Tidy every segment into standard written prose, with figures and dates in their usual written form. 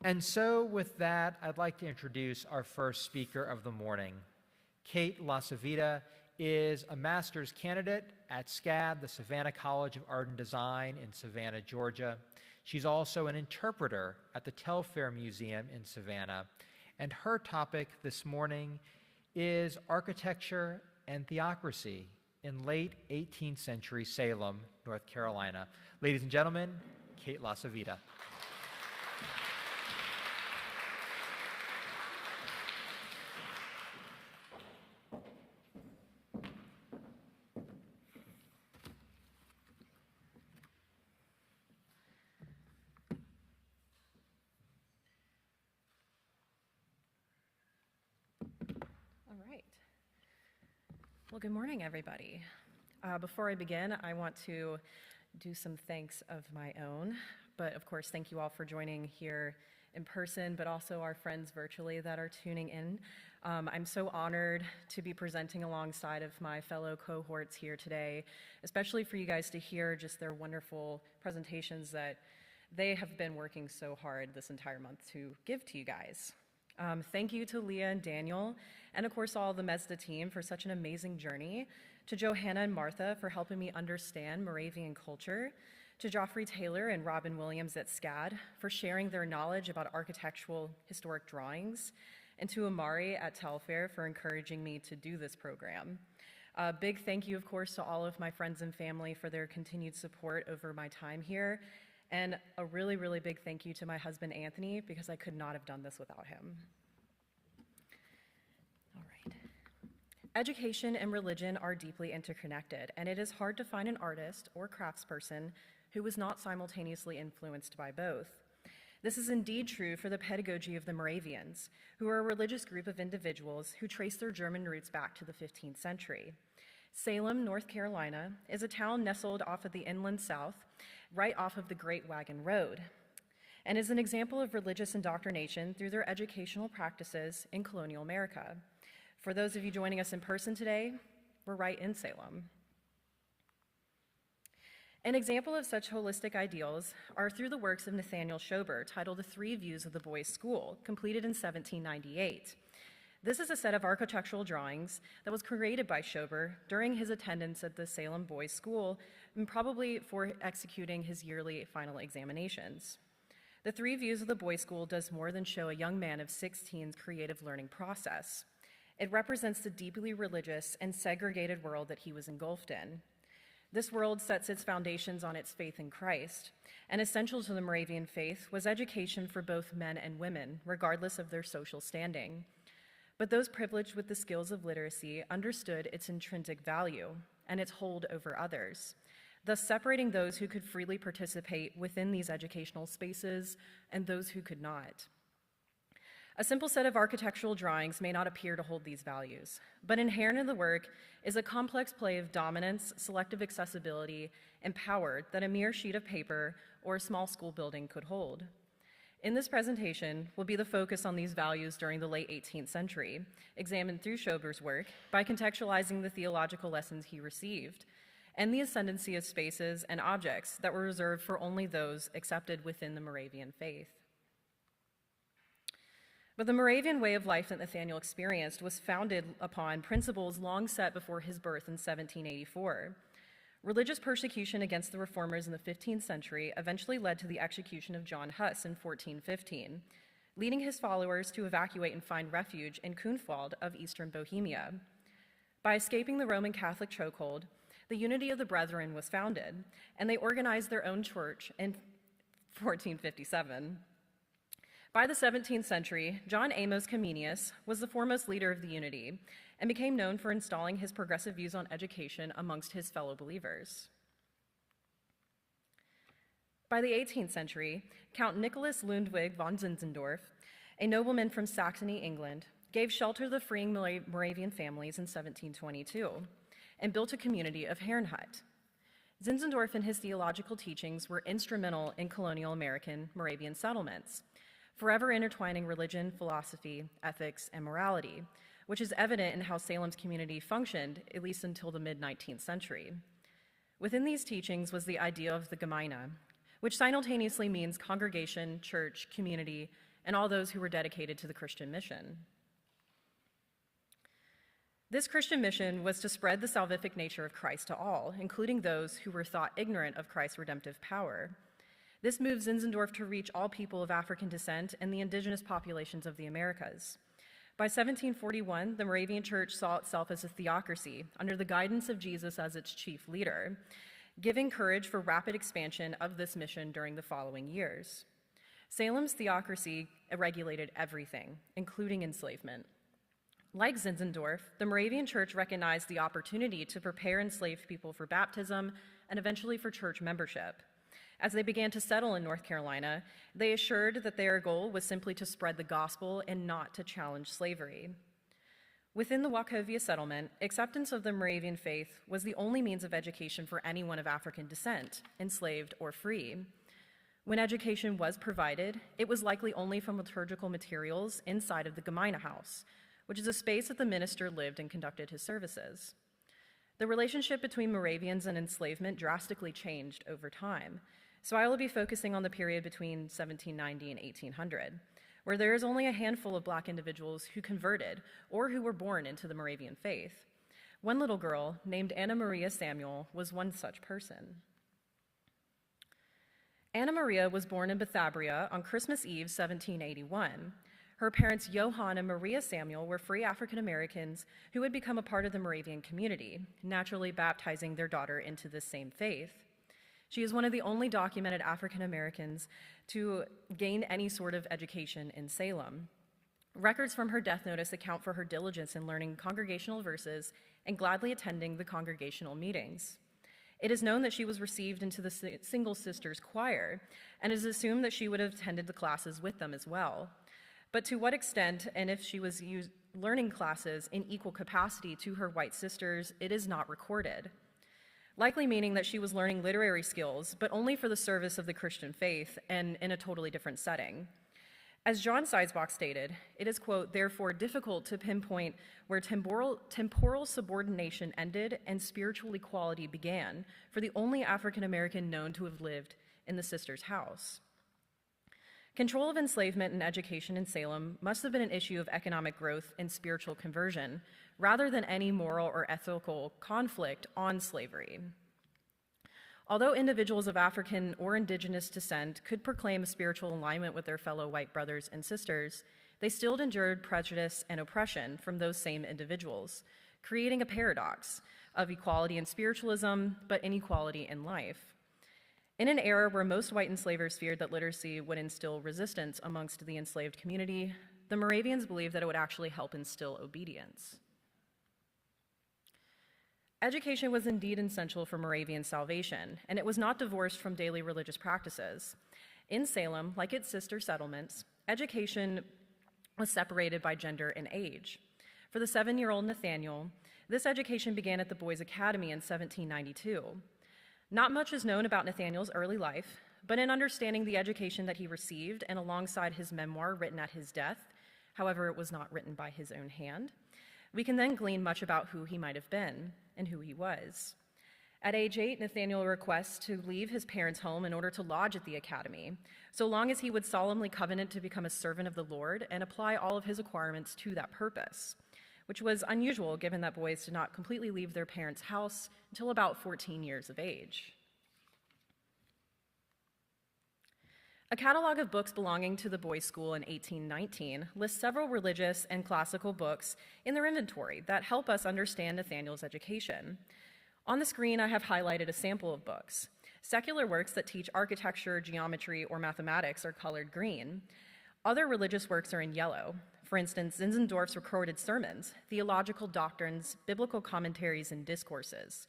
And so with that, I'd like to introduce our first speaker of the morning. Kate Lacivita is a master's candidate at SCAD, the Savannah College of Art and Design in Savannah, Georgia. She's also an interpreter at the Telfair Museum in Savannah. And her topic this morning is architecture and theocracy in late 18th century Salem, North Carolina. Ladies and gentlemen, Kate Lacivita. Well, good morning, everybody. Before I begin, I want to do some thanks of my own, but of course, thank you all for joining here in person, but also our friends virtually that are tuning in. I'm so honored to be presenting alongside of my fellow cohorts here today, especially for you guys to hear just their wonderful presentations that they have been working so hard this entire month to give to you guys. Thank you to Leah and Daniel, and of course all the MESDA team for such an amazing journey, to Johanna and Martha for helping me understand Moravian culture, to Joffrey Taylor and Robin Williams at SCAD for sharing their knowledge about architectural historic drawings, and to Amari at Telfair for encouraging me to do this program. A big thank you, of course, to all of my friends and family for their continued support over my time here. And a really, really big thank you to my husband, Anthony, because I could not have done this without him. All right. Education and religion are deeply interconnected, and it is hard to find an artist or craftsperson who was not simultaneously influenced by both. This is indeed true for the pedagogy of the Moravians, who are a religious group of individuals who trace their German roots back to the 15th century. Salem, North Carolina, is a town nestled off of the inland south, right off of the Great Wagon Road, and is an example of religious indoctrination through their educational practices in colonial America. For those of you joining us in person today, we're right in Salem. An example of such holistic ideals are through the works of Nathaniel Schober, titled The Three Views of the Boys' School, completed in 1798. This is a set of architectural drawings that was created by Schober during his attendance at the Salem Boys' School, and probably for executing his yearly final examinations. The Three Views of the Boys' School does more than show a young man of 16's creative learning process. It represents the deeply religious and segregated world that he was engulfed in. This world sets its foundations on its faith in Christ, and essential to the Moravian faith was education for both men and women, regardless of their social standing. But those privileged with the skills of literacy understood its intrinsic value and its hold over others, thus separating those who could freely participate within these educational spaces and those who could not. A simple set of architectural drawings may not appear to hold these values, but inherent in the work is a complex play of dominance, selective accessibility, and power that a mere sheet of paper or a small school building could hold. In this presentation will be the focus on these values during the late 18th century, examined through Schober's work by contextualizing the theological lessons he received, and the ascendancy of spaces and objects that were reserved for only those accepted within the Moravian faith. But the Moravian way of life that Nathaniel experienced was founded upon principles long set before his birth in 1784. Religious persecution against the reformers in the 15th century eventually led to the execution of John Huss in 1415, leading his followers to evacuate and find refuge in Kunwald of eastern Bohemia. By escaping the Roman Catholic chokehold, the Unity of the Brethren was founded, and they organized their own church in 1457. By the 17th century, John Amos Comenius was the foremost leader of the Unity and became known for installing his progressive views on education amongst his fellow believers. By the 18th century, Count Nicholas Ludwig von Zinzendorf, a nobleman from Saxony, England, gave shelter to the freeing Moravian families in 1722 and built a community of Herrnhut. Zinzendorf and his theological teachings were instrumental in colonial American Moravian settlements, forever intertwining religion, philosophy, ethics, and morality, which is evident in how Salem's community functioned, at least until the mid-19th century. Within these teachings was the idea of the Gemeine, which simultaneously means congregation, church, community, and all those who were dedicated to the Christian mission. This Christian mission was to spread the salvific nature of Christ to all, including those who were thought ignorant of Christ's redemptive power. This moved Zinzendorf to reach all people of African descent and the indigenous populations of the Americas. By 1741, the Moravian Church saw itself as a theocracy, under the guidance of Jesus as its chief leader, giving courage for rapid expansion of this mission during the following years. Salem's theocracy regulated everything, including enslavement. Like Zinzendorf, the Moravian Church recognized the opportunity to prepare enslaved people for baptism and eventually for church membership. As they began to settle in North Carolina, they assured that their goal was simply to spread the gospel and not to challenge slavery. Within the Wachovia settlement, acceptance of the Moravian faith was the only means of education for anyone of African descent, enslaved or free. When education was provided, it was likely only from liturgical materials inside of the Gemeine house, which is a space that the minister lived and conducted his services. The relationship between Moravians and enslavement drastically changed over time, so I will be focusing on the period between 1790 and 1800, where there is only a handful of Black individuals who converted or who were born into the Moravian faith. One little girl named Anna Maria Samuel was one such person. Anna Maria was born in Bethabria on Christmas Eve, 1781. Her parents, Johann and Maria Samuel, were free African Americans who had become a part of the Moravian community, naturally baptizing their daughter into this same faith. She is one of the only documented African Americans to gain any sort of education in Salem. Records from her death notice account for her diligence in learning congregational verses and gladly attending the congregational meetings. It is known that she was received into the Single Sisters choir, and it is assumed that she would have attended the classes with them as well. But to what extent, and if she was learning classes in equal capacity to her white sisters, it is not recorded. Likely meaning that she was learning literary skills, but only for the service of the Christian faith and in a totally different setting. As John Seisbach stated, it is, quote, therefore difficult to pinpoint where temporal subordination ended and spiritual equality began for the only African American known to have lived in the sister's house. Control of enslavement and education in Salem must have been an issue of economic growth and spiritual conversion, rather than any moral or ethical conflict on slavery. Although individuals of African or indigenous descent could proclaim a spiritual alignment with their fellow white brothers and sisters, they still endured prejudice and oppression from those same individuals, creating a paradox of equality in spiritualism, but inequality in life. In an era where most white enslavers feared that literacy would instill resistance amongst the enslaved community, the Moravians believed that it would actually help instill obedience. Education was indeed essential for Moravian salvation, and it was not divorced from daily religious practices. In Salem, like its sister settlements, education was separated by gender and age. For the 7-year-old Nathaniel, this education began at the Boys' Academy in 1792. Not much is known about Nathaniel's early life, but in understanding the education that he received and alongside his memoir written at his death, however, it was not written by his own hand, we can then glean much about who he might have been and who he was. At age 8, Nathaniel requests to leave his parents' home in order to lodge at the academy, so long as he would solemnly covenant to become a servant of the Lord and apply all of his acquirements to that purpose, which was unusual given that boys did not completely leave their parents' house until about 14 years of age. A catalog of books belonging to the boys' school in 1819 lists several religious and classical books in their inventory that help us understand Nathaniel's education. On the screen, I have highlighted a sample of books. Secular works that teach architecture, geometry, or mathematics are colored green. Other religious works are in yellow. For instance, Zinzendorf's recorded sermons, theological doctrines, biblical commentaries, and discourses.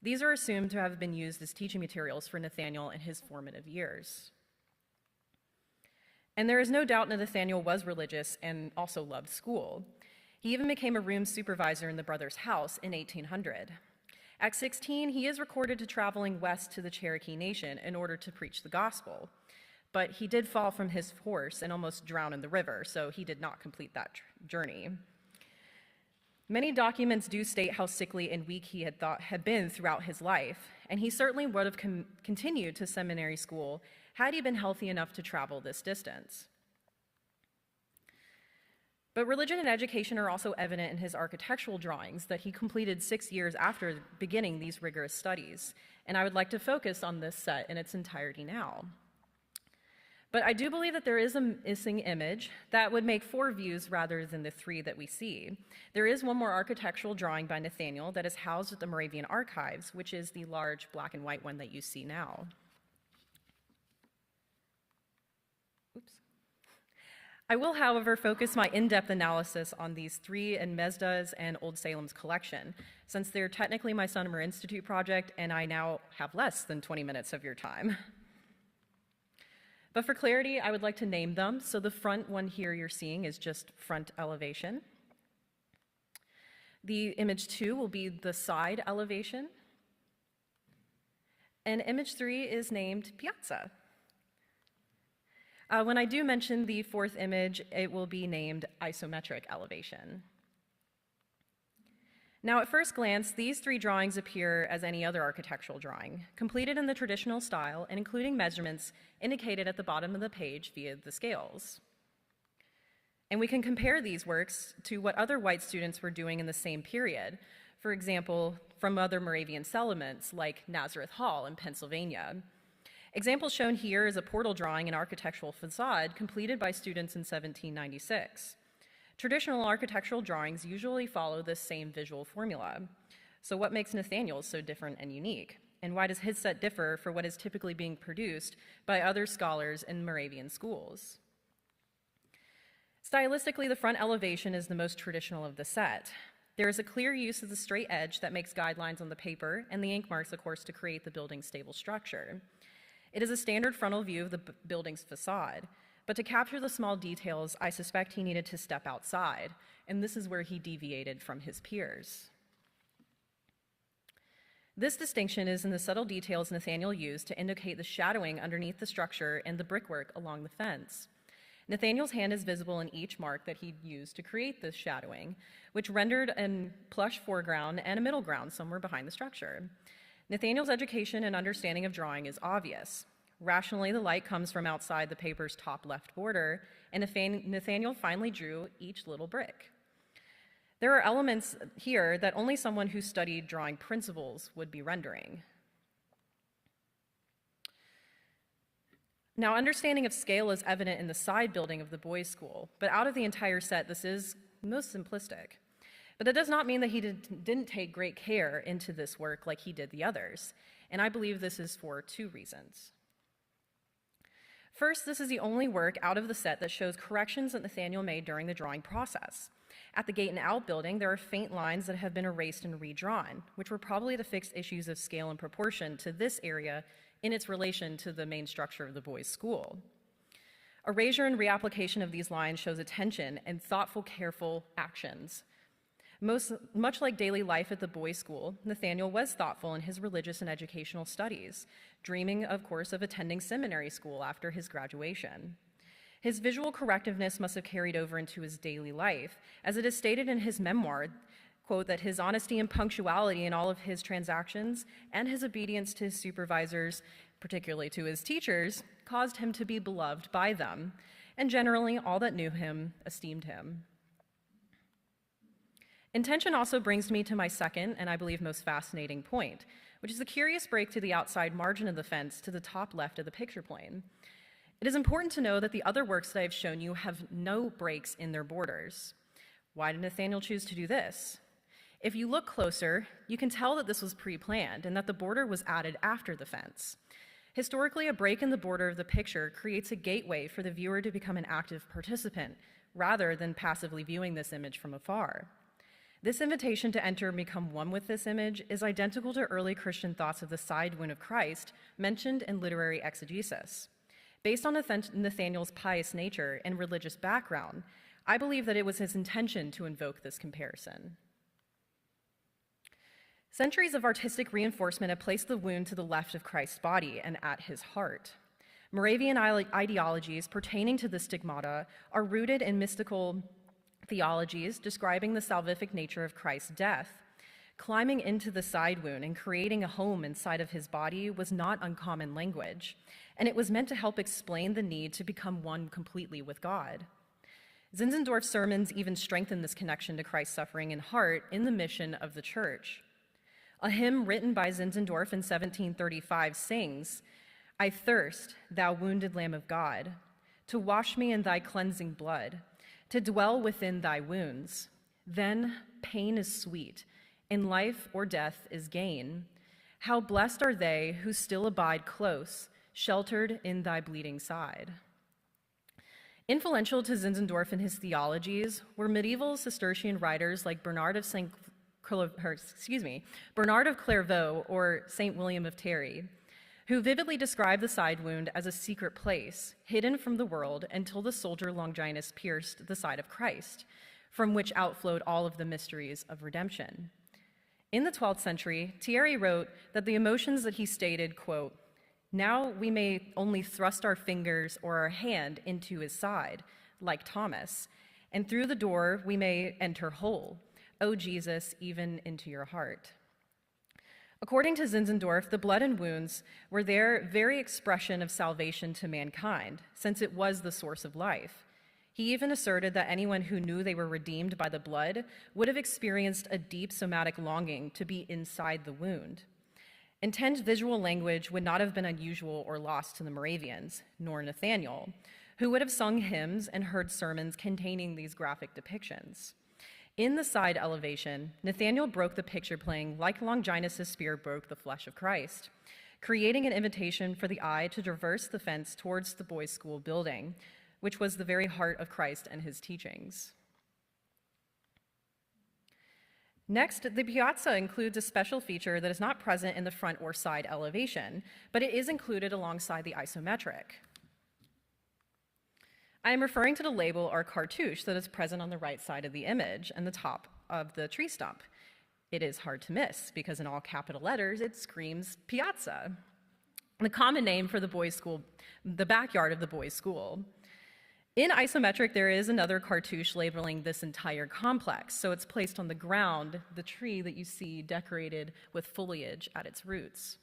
These are assumed to have been used as teaching materials for Nathaniel in his formative years. And there is no doubt that Nathaniel was religious and also loved school. He even became a room supervisor in the brothers' house in 1800. At 16, he is recorded to traveling west to the Cherokee Nation in order to preach the gospel. But he did fall from his horse and almost drown in the river, so he did not complete that journey. Many documents do state how sickly and weak he had been throughout his life, and he certainly would have continued to seminary school had he been healthy enough to travel this distance. But religion and education are also evident in his architectural drawings that he completed 6 years after beginning these rigorous studies. And I would like to focus on this set in its entirety now. But I do believe that there is a missing image that would make 4 views rather than the 3 that we see. There is one more architectural drawing by Nathaniel that is housed at the Moravian Archives, which is the large black and white one that you see now. Oops. I will, however, focus my in-depth analysis on these 3 in Mesda's and Old Salem's collection, since they're technically my Summer Institute project and I now have less than 20 minutes of your time. But for clarity, I would like to name them. So the front one here you're seeing is just front elevation. The image 2 will be the side elevation. And image 3 is named piazza. When I do mention the 4th image, it will be named isometric elevation. Now, at first glance, these 3 drawings appear as any other architectural drawing, completed in the traditional style and including measurements indicated at the bottom of the page via the scales. And we can compare these works to what other white students were doing in the same period, for example, from other Moravian settlements like Nazareth Hall in Pennsylvania. Examples shown here is a portal drawing and architectural facade completed by students in 1796. Traditional architectural drawings usually follow this same visual formula. So what makes Nathaniel's so different and unique? And why does his set differ for what is typically being produced by other scholars in Moravian schools? Stylistically, the front elevation is the most traditional of the set. There is a clear use of the straight edge that makes guidelines on the paper and the ink marks, of course, to create the building's stable structure. It is a standard frontal view of the building's facade. But to capture the small details, I suspect he needed to step outside, and this is where he deviated from his peers. This distinction is in the subtle details Nathaniel used to indicate the shadowing underneath the structure and the brickwork along the fence. Nathaniel's hand is visible in each mark that he used to create this shadowing, which rendered a plush foreground and a middle ground somewhere behind the structure. Nathaniel's education and understanding of drawing is obvious. Rationally, the light comes from outside the paper's top left border, and Nathaniel finally drew each little brick. There are elements here that only someone who studied drawing principles would be rendering. Now, understanding of scale is evident in the side building of the boys' school, but out of the entire set, this is most simplistic. But that does not mean that he didn't take great care into this work like he did the others, and I believe this is for 2 reasons. First, this is the only work out of the set that shows corrections that Nathaniel made during the drawing process. At the gate and outbuilding, there are faint lines that have been erased and redrawn, which were probably to fix issues of scale and proportion to this area in its relation to the main structure of the boys' school. Erasure and reapplication of these lines shows attention and thoughtful, careful actions. Much like daily life at the boys' school, Nathaniel was thoughtful in his religious and educational studies, dreaming, of course, of attending seminary school after his graduation. His visual correctiveness must have carried over into his daily life, as it is stated in his memoir, quote, that his honesty and punctuality in all of his transactions and his obedience to his supervisors, particularly to his teachers, caused him to be beloved by them, and generally all that knew him esteemed him. Intention also brings me to my second, and I believe most fascinating point, which is the curious break to the outside margin of the fence to the top left of the picture plane. It is important to know that the other works that I've shown you have no breaks in their borders. Why did Nathaniel choose to do this? If you look closer, you can tell that this was pre-planned and that the border was added after the fence. Historically, a break in the border of the picture creates a gateway for the viewer to become an active participant, rather than passively viewing this image from afar. This invitation to enter and become one with this image is identical to early Christian thoughts of the side wound of Christ mentioned in literary exegesis. Based on Nathaniel's pious nature and religious background, I believe that it was his intention to invoke this comparison. Centuries of artistic reinforcement have placed the wound to the left of Christ's body and at his heart. Moravian ideologies pertaining to the stigmata are rooted in mystical theologies describing the salvific nature of Christ's death. Climbing into the side wound and creating a home inside of his body was not uncommon language, and it was meant to help explain the need to become one completely with God. Zinzendorf's sermons even strengthen this connection to Christ's suffering and heart in the mission of the church. A hymn written by Zinzendorf in 1735 sings, "I thirst, thou wounded Lamb of God, to wash me in thy cleansing blood, to dwell within thy wounds. Then pain is sweet, and life or death is gain. How blessed are they who still abide close, sheltered in thy bleeding side." Influential to Zinzendorf and his theologies were medieval Cistercian writers like Bernard of Clairvaux or St. William of Terry, who vividly described the side wound as a secret place, hidden from the world until the soldier Longinus pierced the side of Christ, from which outflowed all of the mysteries of redemption. In the 12th century, Thierry wrote that the emotions that he stated, quote, "Now we may only thrust our fingers or our hand into his side, like Thomas, and through the door we may enter whole, O Jesus, even into your heart." According to Zinzendorf, the blood and wounds were their very expression of salvation to mankind, since it was the source of life. He even asserted that anyone who knew they were redeemed by the blood would have experienced a deep somatic longing to be inside the wound. Intense visual language would not have been unusual or lost to the Moravians, nor Nathaniel, who would have sung hymns and heard sermons containing these graphic depictions. In the side elevation, Nathaniel broke the picture playing like Longinus' spear broke the flesh of Christ, creating an invitation for the eye to traverse the fence towards the boys' school building, which was the very heart of Christ and his teachings. Next, the piazza includes a special feature that is not present in the front or side elevation, but it is included alongside the isometric. I am referring to the label or cartouche that is present on the right side of the image and the top of the tree stump. It is hard to miss because in all capital letters, it screams piazza, the common name for the boys' school, the backyard of the boys' school. In isometric, there is another cartouche labeling this entire complex, so it's placed on the ground, the tree that you see decorated with foliage at its roots.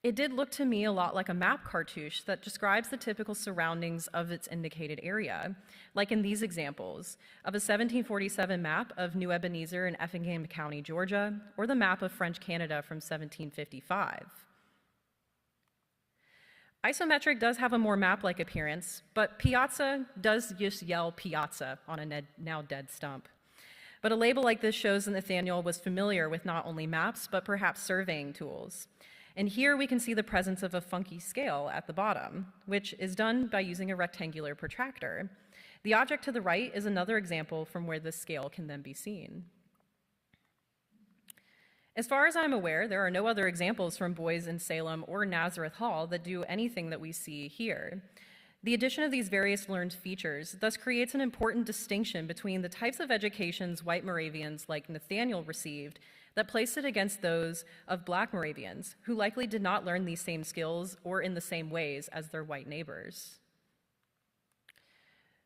It did look to me a lot like a map cartouche that describes the typical surroundings of its indicated area, like in these examples of a 1747 map of New Ebenezer in Effingham County, Georgia, or the map of French Canada from 1755. Isometric does have a more map-like appearance, but piazza does just yell piazza on a now dead stump. But a label like this shows that Nathaniel was familiar with not only maps, but perhaps surveying tools. And here we can see the presence of a funky scale at the bottom, which is done by using a rectangular protractor. The object to the right is another example from where this scale can then be seen. As far as I'm aware, there are no other examples from Boys in Salem or Nazareth Hall that do anything that we see here. The addition of these various learned features thus creates an important distinction between the types of educations white Moravians like Nathaniel received that placed it against those of Black Moravians, who likely did not learn these same skills or in the same ways as their white neighbors.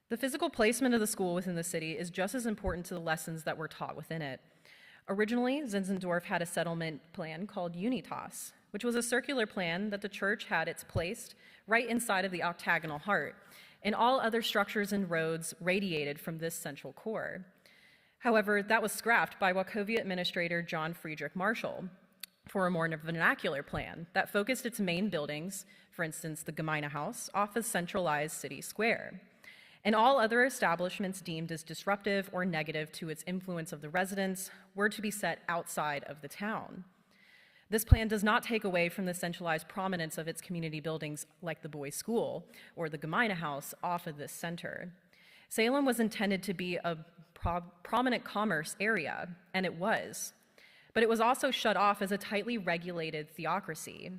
The physical placement of the school within the city is just as important to the lessons that were taught within it. Originally, Zinzendorf had a settlement plan called Unitas, which was a circular plan that the church had its placed right inside of the octagonal heart, and all other structures and roads radiated from this central core. However, that was scrapped by Wachovia administrator John Friedrich Marshall for a more vernacular plan that focused its main buildings, for instance, the Gemeindehaus, off a centralized city square, and all other establishments deemed as disruptive or negative to its influence of the residents were to be set outside of the town. This plan does not take away from the centralized prominence of its community buildings like the boys' school or the Gemeindehaus off of this center. Salem was intended to be a prominent commerce area, and it was, but it was also shut off as a tightly regulated theocracy.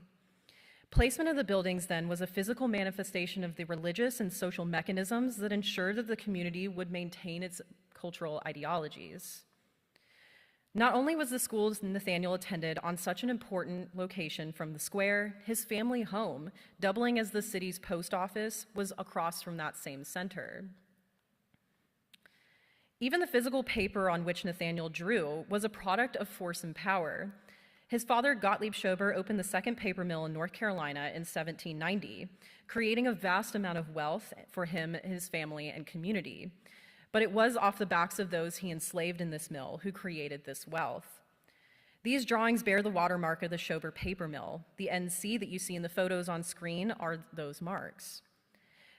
Placement of the buildings then was a physical manifestation of the religious and social mechanisms that ensured that the community would maintain its cultural ideologies. Not only was the school Nathaniel attended on such an important location from the square, his family home, doubling as the city's post office, was across from that same center. Even the physical paper on which Nathaniel drew was a product of force and power. His father, Gottlieb Schober, opened the second paper mill in North Carolina in 1790, creating a vast amount of wealth for him, his family, and community. But it was off the backs of those he enslaved in this mill who created this wealth. These drawings bear the watermark of the Schober paper mill. The NC that you see in the photos on screen are those marks.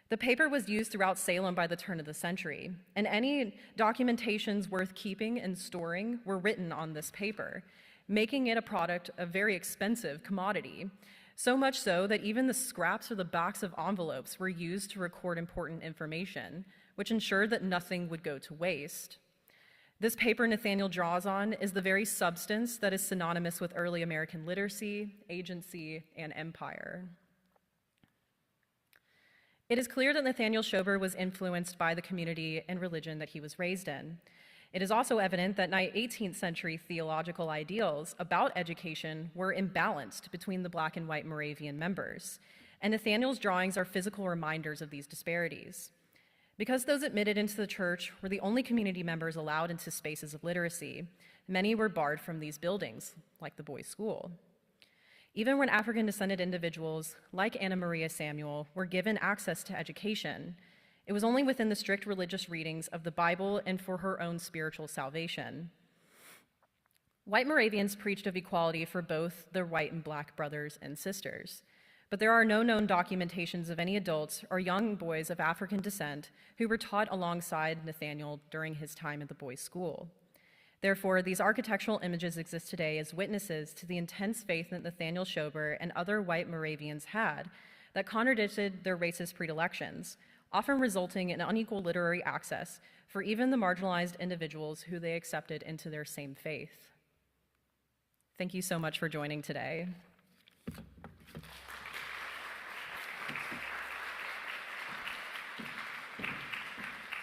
The paper was used throughout Salem by the turn of the century, and any documentations worth keeping and storing were written on this paper, making it a product of very expensive commodity, so much so that even the scraps or the backs of envelopes were used to record important information, which ensured that nothing would go to waste. This paper Nathaniel draws on is the very substance that is synonymous with early American literacy, agency, and empire. It is clear that Nathaniel Schober was influenced by the community and religion that he was raised in. It is also evident that 18th century theological ideals about education were imbalanced between the Black and white Moravian members, and Nathaniel's drawings are physical reminders of these disparities. Because those admitted into the church were the only community members allowed into spaces of literacy, many were barred from these buildings, like the boys' school. Even when African-descended individuals, like Anna Maria Samuel, were given access to education, it was only within the strict religious readings of the Bible and for her own spiritual salvation. White Moravians preached of equality for both their white and Black brothers and sisters, but there are no known documentations of any adults or young boys of African descent who were taught alongside Nathaniel during his time at the boys' school. Therefore, these architectural images exist today as witnesses to the intense faith that Nathaniel Schober and other white Moravians had that contradicted their racist predilections, often resulting in unequal literary access for even the marginalized individuals who they accepted into their same faith. Thank you so much for joining today.